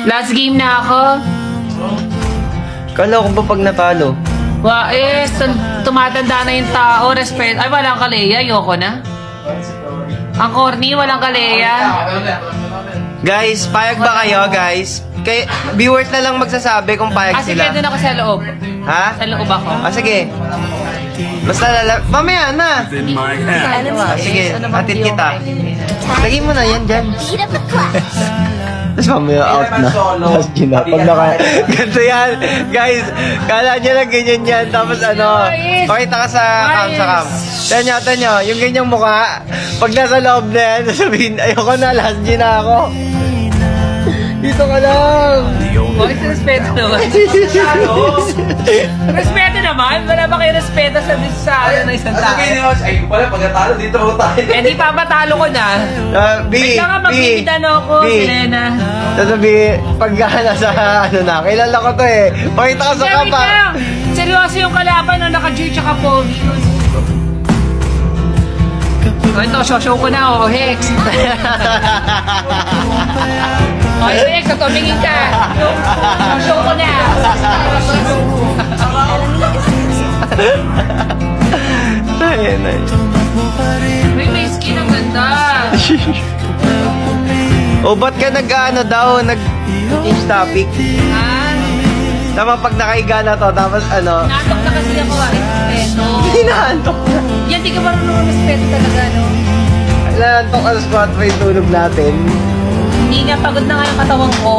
Last game na ako. Kala ko ba pag natalo? Tumatanda na yung tao. Respect. Ay, walang kaleya. Ayoko na. Ang corny, walang kaleya. Guys, payag ba kayo, guys? Kay viewers na lang magsasabi kung payag Sige, sila. doon ako sa loob. Ha? Sa loob ako. Sige. Basta mamaya na. Sige, hatid kita. Lagay mo na yan dyan. Tapos mamaya out na. Tapos ginapag na kaya. Ganito yan. Guys, kala nyo lang ganyan yan. Tapos pakita ka sa cam. Tanyo, yung ganyang mukha. Pag nasa loob na yan, sabihin, ayoko na, last G na ako. Dito ka lang. Boys, respeto naman. Respeto naman? Wala ba kayo respeto sa ng isang tao? Ay, wala, pagkatalo, dito ako tayo. Eh, di pa matalo ko na. B, Kaya nga magbibitan ako, Selena. Sasabi, pag nasa na, kilala ko to eh. Pakita ka sa Wait kapa. lang. Seryoso yung kalaban na naka-G tsaka Pogi. O ito, show ko na, Hex. Hex, tumingin ka. Show ko na. Ayun ay. May skin ang ganda. O, ba't ka nag-change topic? Ha? Tama pag nakaiga na to, tapos Natok na kasi ako, respeto. hinahantok na. Yan, di ka marunong respeto talaga, no? Hinahantok ka sa spot pa yung tulog natin. Hindi nga, pagod na nga yung katawan ko.